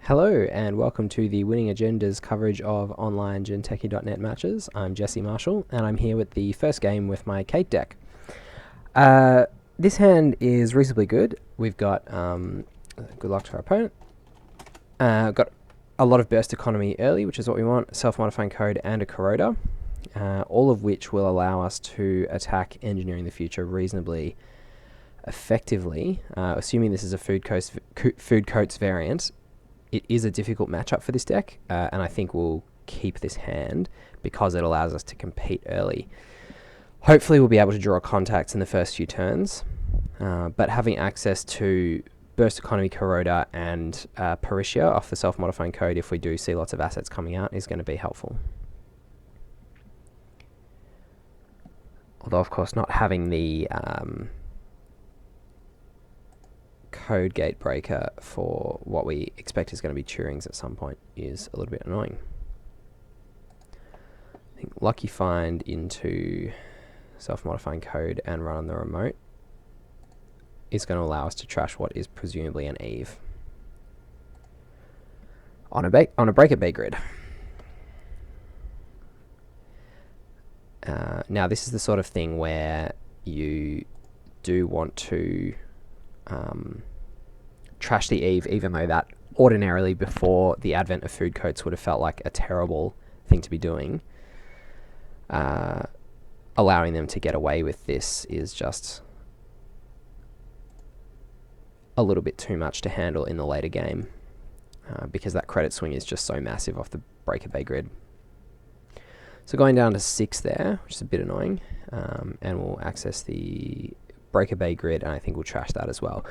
Hello and welcome to the Winning Agendas coverage of online Gentechie.net matches. I'm Jesse Marshall and I'm here with the first game with my Kate deck. This hand is reasonably good. We've got good luck to our opponent. Got a lot of burst economy early, which is what we want, self-modifying code and a corroder, all of which will allow us to attack Engineering the Future reasonably effectively, assuming this is a Food Coats variant. It is a difficult matchup for this deck, and I think we'll keep this hand because it allows us to compete early. Hopefully we'll be able to draw contacts in the first few turns, but having access to Burst Economy, Corroder, and Peritia off the self-modifying code if we do see lots of assets coming out is going to be helpful. Although, of course, not having the code gate breaker for what we expect is going to be Turings at some point is a little bit annoying. I think Lucky Find into self-modifying code and run on the remote is going to allow us to trash what is presumably an Eve on a Breaker Bay grid. Now this is the sort of thing where you do want to trash the Eve, even though that ordinarily before the advent of Food Coats would have felt like a terrible thing to be doing. Allowing them to get away with this is just a little bit too much to handle in the later game, because that credit swing is just so massive off the Breaker Bay grid. So going down to 6 there, which is a bit annoying, and we'll access the Breaker Bay grid, and I think we'll trash that as well.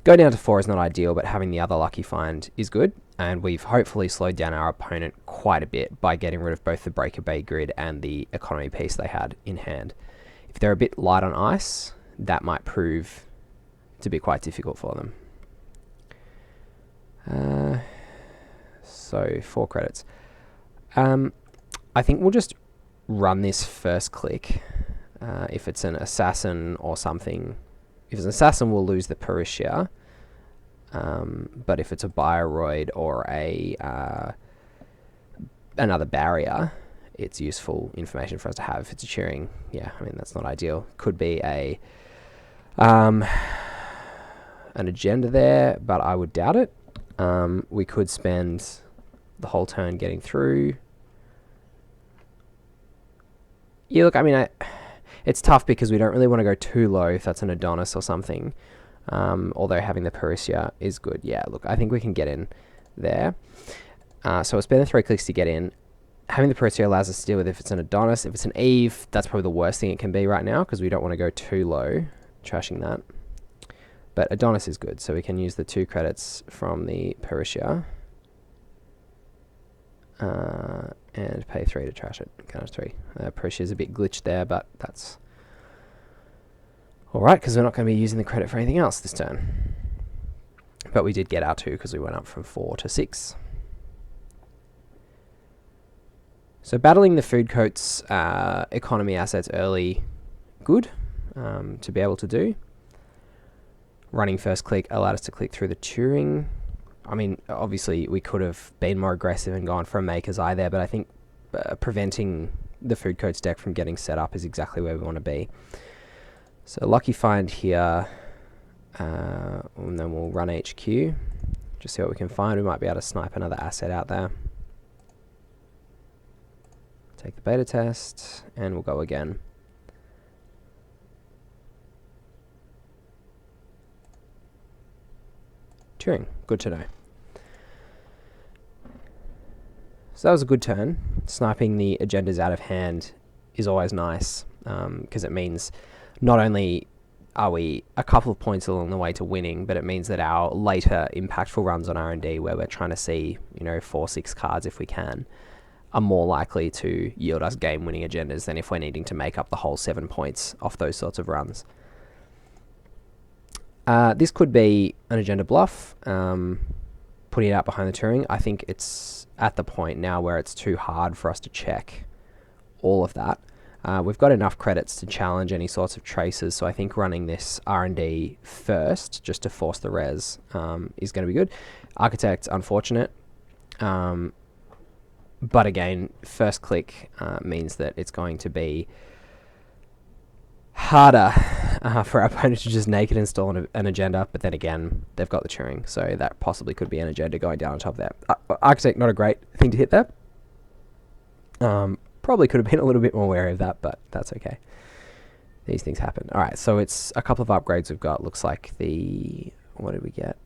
Going down to 4 is not ideal, but having the other Lucky Find is good, and we've hopefully slowed down our opponent quite a bit by getting rid of both the Breaker Bay grid and the economy piece they had in hand. If they're a bit light on ice, that might prove to be quite difficult for them. So 4 credits. I think we'll just run this first click. If it's an assassin or something, if it's an assassin, we'll lose the Peritia. But if it's a Bioroid or another barrier, it's useful information for us to have. If it's a Turing, yeah, I mean, that's not ideal. Could be an agenda there, but I would doubt it. We could spend the whole turn getting through. Yeah, look, I mean, it's tough because we don't really want to go too low if that's an Adonis or something. Although having the Peritia is good. Yeah, look, I think we can get in there. So we'll spend the 3 clicks to get in. Having the Peritia allows us to deal with if it's an Adonis. If it's an Eve, that's probably the worst thing it can be right now because we don't want to go too low, trashing that. But Adonis is good, so we can use the 2 credits from the Peritia. And pay 3 to trash it. Count of 3. Peritia is a bit glitched there, but that's alright, because we're not going to be using the credit for anything else this turn. But we did get our 2 because we went up from 4 to 6. So battling the Food Coats economy assets early, good to be able to do. Running first click allowed us to click through the Turing. I mean, obviously we could have been more aggressive and gone for a Maker's Eye there, but I think preventing the Food Coats deck from getting set up is exactly where we want to be. So Lucky Find here, and then we'll run HQ, just see what we can find. We might be able to snipe another asset out there. Take the beta test, and we'll go again. Turing, good to know. So that was a good turn. Sniping the agendas out of hand is always nice, because it means not only are we a couple of points along the way to winning, but it means that our later impactful runs on R&D, where we're trying to see, 4-6 cards if we can, are more likely to yield us game-winning agendas than if we're needing to make up the whole 7 points off those sorts of runs. This could be an agenda bluff, putting it out behind the Turing. I think it's at the point now where it's too hard for us to check all of that. We've got enough credits to challenge any sorts of traces, so I think running this R&D first, just to force the res, is going to be good. Architect, unfortunate. But again, first click means that it's going to be harder for our opponent to just naked install an agenda, but then again, they've got the Turing, so that possibly could be an agenda going down on top of that. Architect, not a great thing to hit there. Probably could have been a little bit more wary of that, but that's okay. These things happen. All right, so it's a couple of upgrades we've got. Looks like what did we get?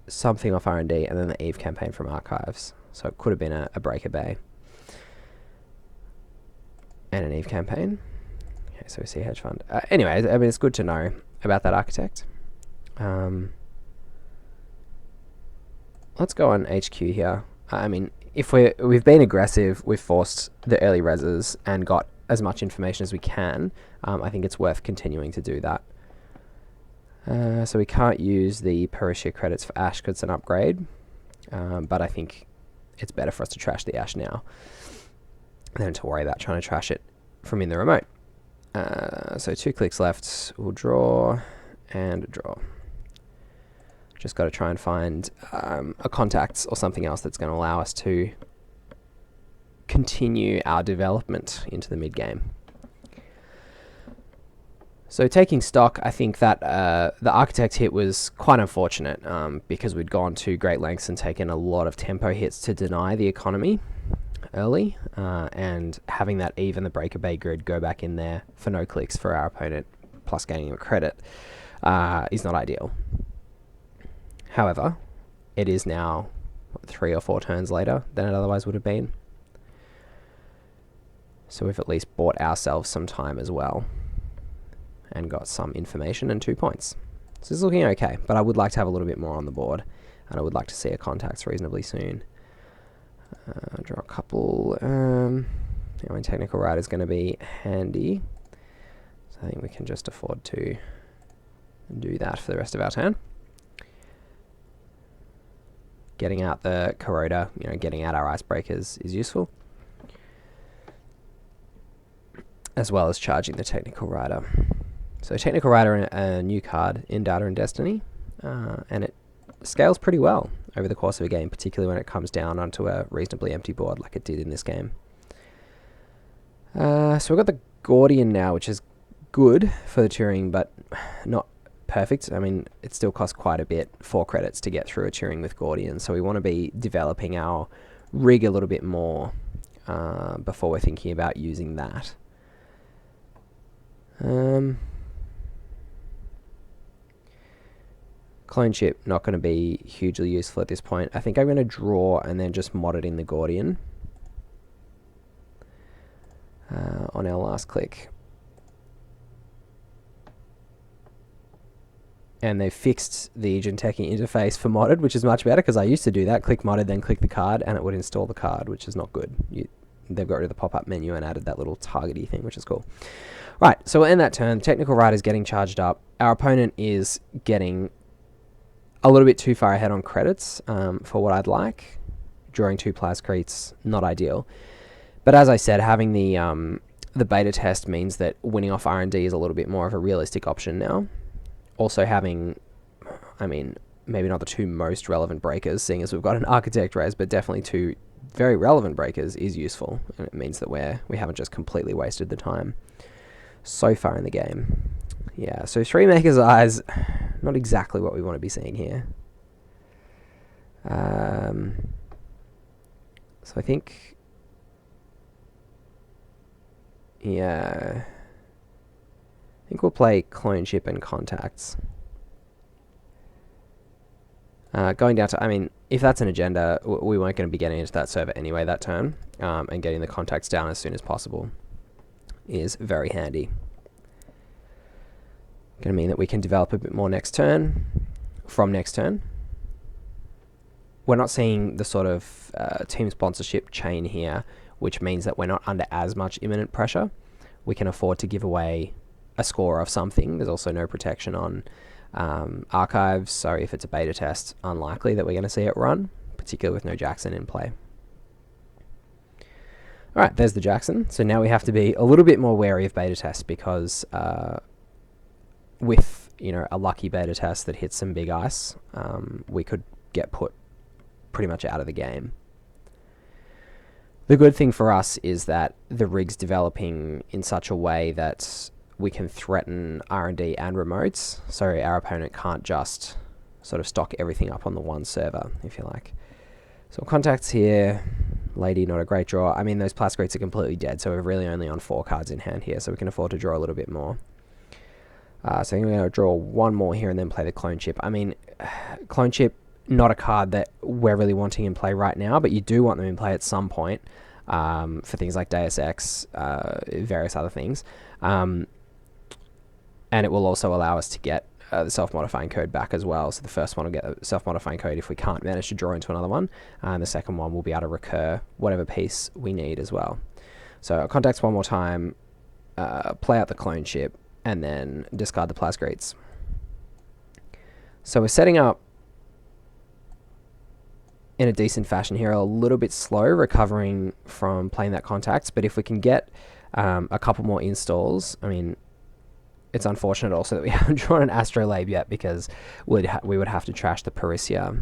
Something off R&D, and then the Eve campaign from Archives. So it could have been a Breaker Bay and an Eve campaign. Okay, so we see hedge fund. Anyway, I mean, it's good to know about that architect. Let's go on HQ here. I mean, if we've been aggressive, we've forced the early reses and got as much information as we can. I think it's worth continuing to do that. So we can't use the Perusia credits for Ash because it's an upgrade, but I think it's better for us to trash the Ash now than to worry about trying to trash it from in the remote. So 2 clicks left. We'll draw and draw. Just got to try and find a contacts or something else that's going to allow us to continue our development into the mid game. So taking stock, I think that the architect hit was quite unfortunate because we'd gone to great lengths and taken a lot of tempo hits to deny the economy early, and having that Eve and the Breaker Bay grid go back in there for no clicks for our opponent, plus gaining a credit, is not ideal. However, it is now 3 or 4 turns later than it otherwise would have been. So we've at least bought ourselves some time as well and got some information and 2 points. So this is looking okay, but I would like to have a little bit more on the board, and I would like to see a contacts reasonably soon. Draw a couple. My technical writer is going to be handy, so I think we can just afford to do that for the rest of our turn. Getting out the corroder, getting out our icebreakers is useful, as well as charging the technical writer. So technical writer, a new card in Data and Destiny, and it scales pretty well over the course of a game, particularly when it comes down onto a reasonably empty board like it did in this game. So we've got the Gordian now, which is good for the Turing, but not perfect. I mean, it still costs quite a bit, 4 credits to get through a Turing with Gordian, so we want to be developing our rig a little bit more before we're thinking about using that. Clone chip, not going to be hugely useful at this point. I think I'm going to draw and then just mod it in the Gordian on our last click. And they've fixed the Jinteki interface for modded, which is much better, because I used to do that, click modded, then click the card, and it would install the card, which is not good. They've got rid of the pop-up menu and added that little targety thing, which is cool. Right, so we'll end that turn. The technical writer is getting charged up. Our opponent is getting a little bit too far ahead on credits for what I'd like. Drawing 2 Plascretes, not ideal. But as I said, having the beta test means that winning off R&D is a little bit more of a realistic option now. Also having, I mean, maybe not the 2 most relevant breakers, seeing as we've got an architect res, but definitely 2 very relevant breakers is useful, and it means that we haven't just completely wasted the time so far in the game. Yeah, so 3 Maker's Eyes, not exactly what we want to be seeing here. So I think, yeah, I think we'll play Clone Chip and Contacts. Going down to, I mean, if that's an agenda, we weren't going to be getting into that server anyway that turn, and getting the contacts down as soon as possible is very handy. Going to mean that we can develop a bit more next turn, from next turn. We're not seeing the sort of team sponsorship chain here, which means that we're not under as much imminent pressure. We can afford to give away a score of something. There's also no protection on archives, so if it's a beta test, unlikely that we're going to see it run, particularly with no Jackson in play. Alright, there's the Jackson. So now we have to be a little bit more wary of beta tests, because with a lucky beta test that hits some big ice, we could get put pretty much out of the game. The good thing for us is that the rig's developing in such a way that we can threaten R&D and remotes, so our opponent can't just sort of stock everything up on the one server, if you like. So contacts here, Lady, not a great draw. I mean, those Plascrates are completely dead, so we're really only on 4 cards in hand here, so we can afford to draw a little bit more. So I'm going to draw one more here and then play the Clone Chip. I mean, Clone Chip, not a card that we're really wanting in play right now, but you do want them in play at some point for things like Deus Ex, various other things. And it will also allow us to get the self-modifying code back as well. So the first one will get a self-modifying code if we can't manage to draw into another one. And the second one will be able to recur whatever piece we need as well. So contacts one more time, play out the Clone Chip, and then discard the Plascrates. So we're setting up in a decent fashion here, a little bit slow recovering from playing that contacts, but if we can get a couple more installs, I mean, it's unfortunate also that we haven't drawn an Astrolabe yet, because we would have to trash the Parisia.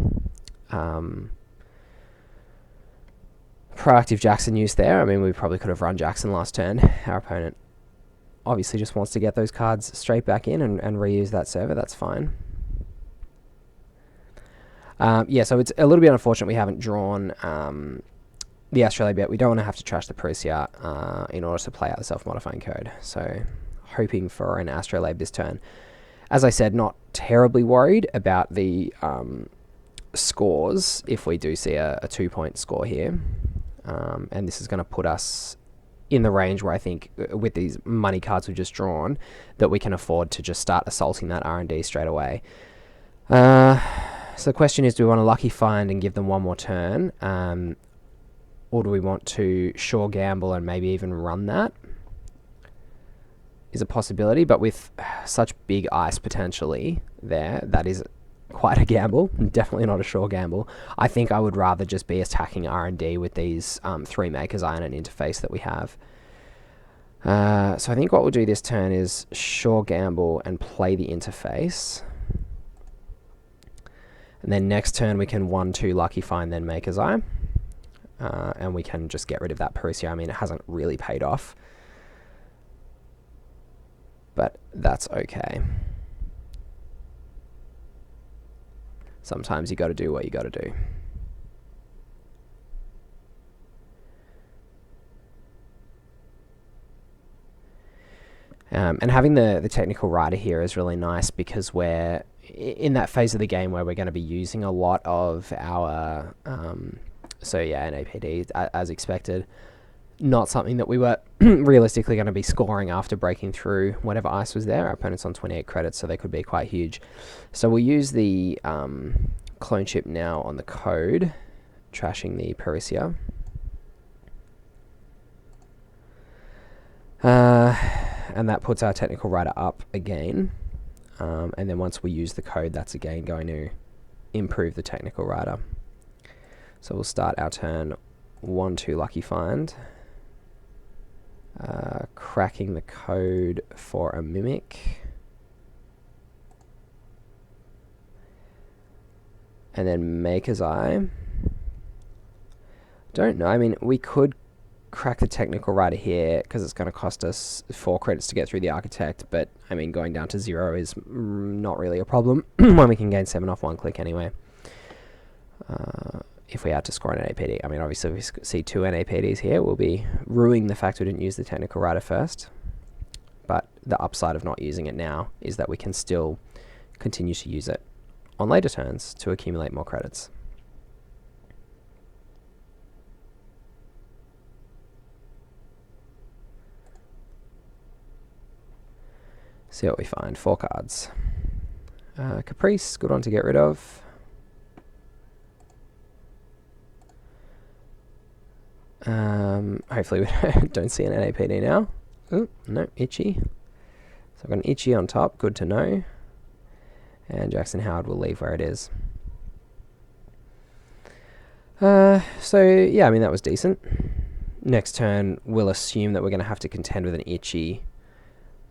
Proactive Jackson use there. I mean, we probably could have run Jackson last turn. Our opponent obviously just wants to get those cards straight back in and reuse that server. That's fine. Yeah, so it's a little bit unfortunate we haven't drawn the Astrolabe yet. We don't want to have to trash the Parisia in order to play out the self-modifying code. So hoping for an Astrolabe this turn. As I said, not terribly worried about the scores if we do see a 2-point score here. And this is going to put us in the range where I think with these money cards we've just drawn that we can afford to just start assaulting that R&D straight away. So the question is, do we want to Lucky Find and give them one more turn? Or do we want to Sure Gamble and maybe even run that? Is a possibility, but with such big ice potentially there, that is quite a gamble. Definitely not a sure gamble. I think I would rather just be attacking R&D with these 3 Maker's Eye and an interface that we have. So I think what we'll do this turn is sure gamble and play the interface. And then next turn we can 1-2 Lucky Find, then Maker's Eye. And we can just get rid of that Parisia. I mean, it hasn't really paid off, but that's okay. Sometimes you got to do what you got to do. And having the technical writer here is really nice, because we're in that phase of the game where we're going to be using a lot of our so yeah, NAPD as expected. Not something that we were realistically going to be scoring after breaking through whatever ice was there. Our opponent's on 28 credits, so they could be quite huge. So we'll use the Clone Chip now on the code, trashing the Parisia. And that puts our technical writer up again. And then once we use the code, that's again going to improve the technical writer. So we'll start our turn 1-2 Lucky Find. Cracking the code for a Mimic. And then Maker's Eye. Don't know. I mean, we could crack the technical writer here because it's going to cost us 4 credits to get through the Architect, but I mean, going down to 0 is not really a problem when we can gain 7 off 1 click anyway. If we had to score an NAPD. I mean, obviously, if we see 2 NAPDs here, we'll be ruining the fact we didn't use the technical writer first. But the upside of not using it now is that we can still continue to use it on later turns to accumulate more credits. See what we find. 4 cards. Caprice, good one to get rid of. Hopefully we don't see an NAPD now. Ooh, no, Itchy. So I've got an Itchy on top, good to know. And Jackson Howard will leave where it is. So yeah, I mean, that was decent. Next turn, we'll assume that we're going to have to contend with an Itchy.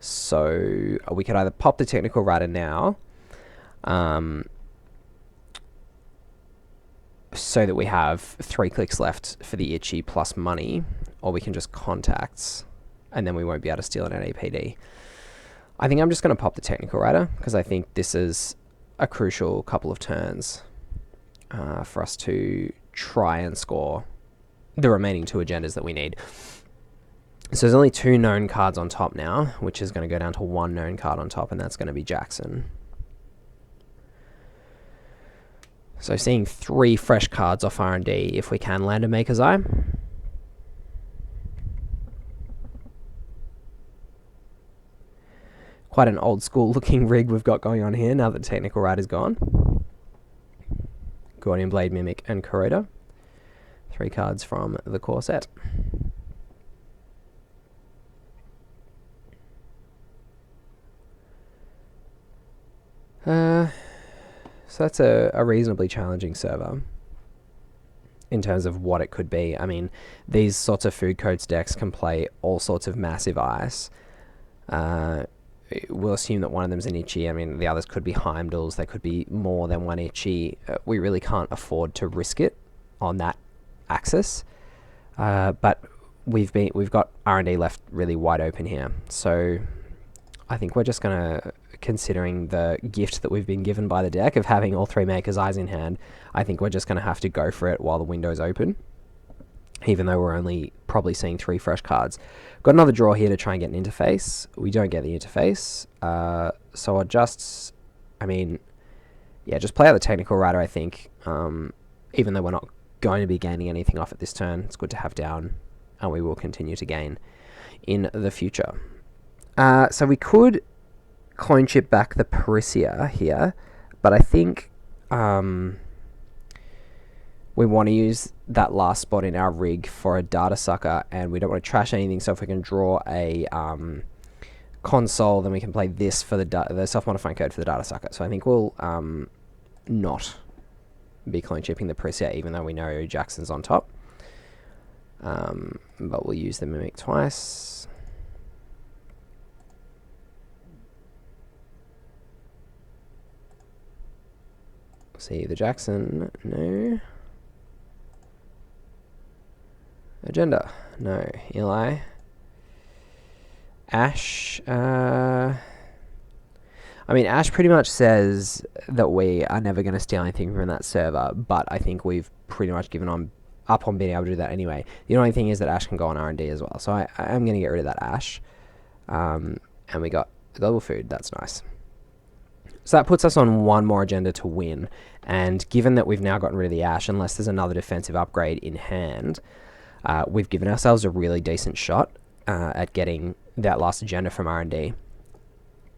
So we could either pop the technical writer now, so that we have 3 clicks left for the Itchy plus money, or we can just contacts, and then we won't be able to steal an NAPD. I think I'm just going to pop the Technical Writer, because I think this is a crucial couple of turns for us to try and score the remaining 2 agendas that we need. So there's only 2 known cards on top now, which is going to go down to 1 known card on top, and that's going to be Jackson. So seeing 3 fresh cards off R&D if we can land a Maker's Eye. Quite an old school looking rig we've got going on here now that Technical Writer's gone. Gordian Blade, Mimic, and Corroder. 3 cards from the core set. So that's a reasonably challenging server in terms of what it could be. I mean, these sorts of Food Codes decks can play all sorts of massive ice. We'll assume that one of them's an Itchy. I mean, the others could be Heimdalls. They could be more than one Itchy. We really can't afford to risk it on that axis. But we've got R&D left really wide open here. So I think we're just going to, considering the gift that we've been given by the deck of having all 3 Maker's Eyes in hand, I think we're just going to have to go for it while the window's open, even though we're only probably seeing 3 fresh cards. Got another draw here to try and get an interface. We don't get the interface. So I'll just, just play out the Technical Writer, I think. Even though we're not going to be gaining anything off at this turn, it's good to have down, and we will continue to gain in the future. So we could clone chip back the Parisia here, but I think we want to use that last spot in our rig for a Data Sucker, and we don't want to trash anything, so if we can draw a console, then we can play this for the self-modifying code for the Data Sucker. So I think we'll not be clone chipping the Parisia, even though we know Jackson's on top. But we'll use the Mimic twice. See the Jackson, no. Agenda, no. Eli. Ash, Ash pretty much says that we are never going to steal anything from that server, but I think we've pretty much given up on being able to do that anyway. The only thing is that Ash can go on R&D as well, so I am going to get rid of that Ash. And we got Global Food, that's nice. So that puts us on 1 more agenda to win, and given that we've now gotten rid of the Ash, unless there's another defensive upgrade in hand, we've given ourselves a really decent shot at getting that last agenda from R&D.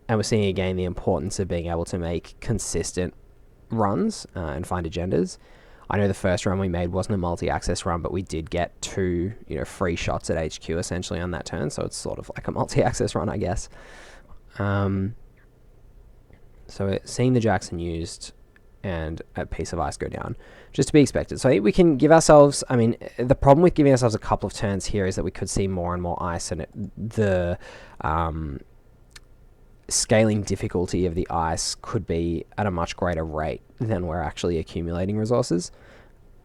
And we're seeing again the importance of being able to make consistent runs and find agendas. I know the first run we made wasn't a multi-access run, but we did get 2 free shots at HQ essentially on that turn, so it's sort of like a multi-access run, I guess. So we're seeing the Jackson used and a piece of ice go down, just to be expected. So I think we can give ourselves, the problem with giving ourselves a couple of turns here is that we could see more and more ice, and the scaling difficulty of the ice could be at a much greater rate than we're actually accumulating resources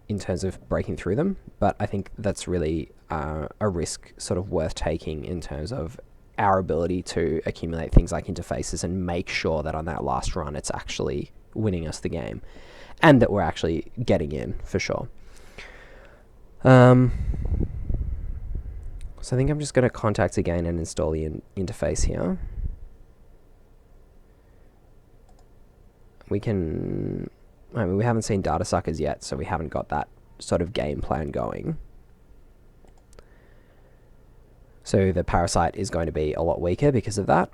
in terms of breaking through them. But I think that's really a risk sort of worth taking in terms of our ability to accumulate things like interfaces and make sure that on that last run it's actually winning us the game and that we're actually getting in for sure. So I think I'm just going to contact again and install the interface here. We haven't seen Data Suckers yet, so we haven't got that sort of game plan going. So the Parasite is going to be a lot weaker because of that.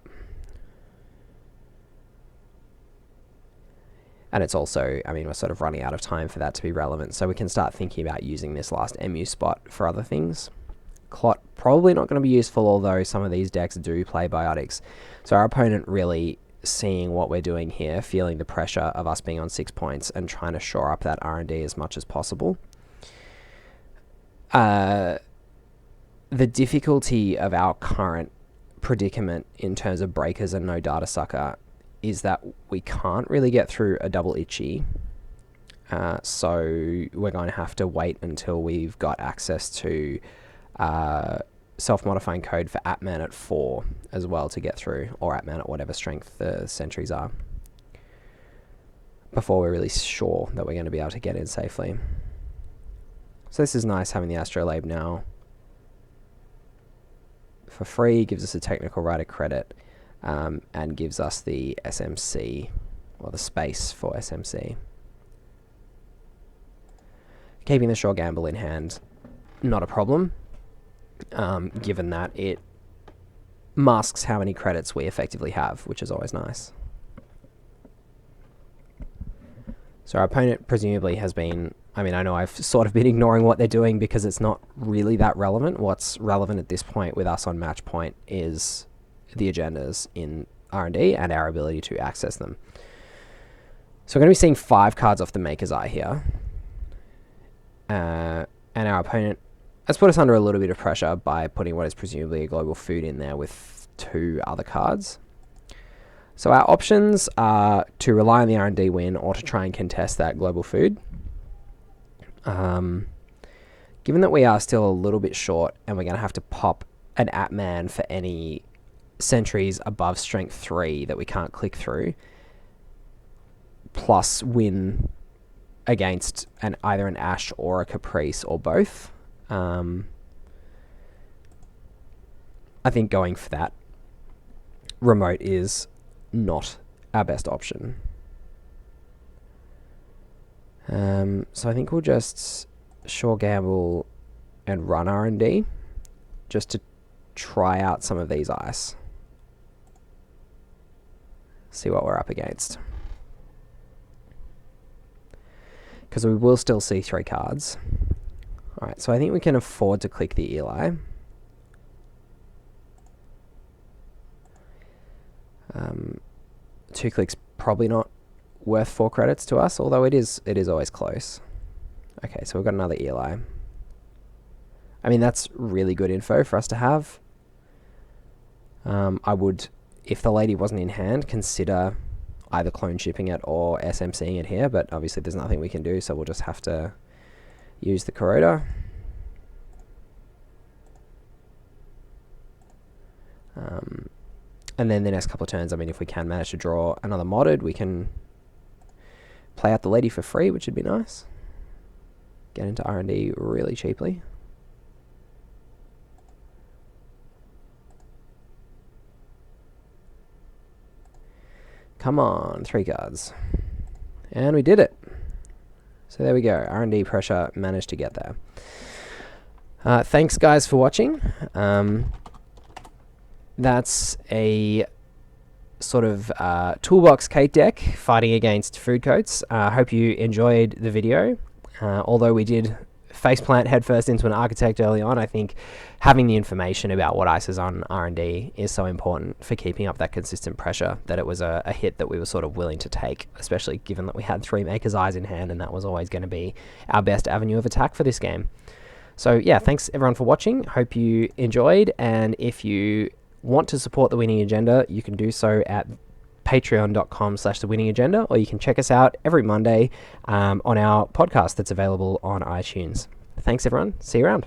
And it's also, we're sort of running out of time for that to be relevant, so we can start thinking about using this last MU spot for other things. Clot, probably not going to be useful, although some of these decks do play Biotics. So our opponent really seeing what we're doing here, feeling the pressure of us being on 6 points and trying to shore up that R&D as much as possible. The difficulty of our current predicament in terms of breakers and no Data Sucker is that we can't really get through a double Itchy So we're going to have to wait until we've got access to self-modifying code for Atman at 4 as well to get through, or Atman at whatever strength the sentries are, before we're really sure that we're going to be able to get in safely. So this is nice having the Astrolabe now for free, gives us a technical writer credit, and gives us the SMC, or the space for SMC. Keeping the Sure Gamble in hand, not a problem, given that it masks how many credits we effectively have, which is always nice. So our opponent presumably has been, I mean, I know I've sort of been ignoring what they're doing because it's not really that relevant. What's relevant at this point with us on match point is the agendas in R&D and our ability to access them. So we're going to be seeing 5 cards off the Maker's Eye here. And our opponent has put us under a little bit of pressure by putting what is presumably a global food in there with 2 other cards. So our options are to rely on the R&D win or to try and contest that global food. Given that we are still a little bit short and we're going to have to pop an Atman for any sentries above strength 3 that we can't click through, plus win against either an Ash or a Caprice or both, I think going for that remote is not our best option. So I think we'll just Sure Gamble and run R&D just to try out some of these ice. See what we're up against. Because we will still see 3 cards. Alright, so I think we can afford to click the Eli. 2 clicks probably not worth 4 credits to us, although it is always close. Okay, so we've got another Eli. I mean, that's really good info for us to have. I would, if the lady wasn't in hand, consider either clone shipping it or SMCing it here, but obviously there's nothing we can do, so we'll just have to use the Kuroda. And then the next couple of turns, I mean, if we can manage to draw another modded, we can play out the lady for free, which would be nice. Get into R&D really cheaply. Come on, 3 cards. And we did it. So there we go. R&D pressure managed to get there. Thanks, guys, for watching. That's a sort of toolbox Kate deck fighting against food coats. I hope you enjoyed the video. Although we did faceplant headfirst into an architect early on, I think having the information about what ice is on R&D is so important for keeping up that consistent pressure that it was a hit that we were sort of willing to take, especially given that we had 3 Maker's Eyes in hand and that was always going to be our best avenue of attack for this game. So yeah, thanks everyone for watching. Hope you enjoyed, and if you want to support The Winning Agenda, you can do so at patreon.com/thewinning-agenda, or you can check us out every Monday on our podcast that's available on iTunes. Thanks everyone. See you around.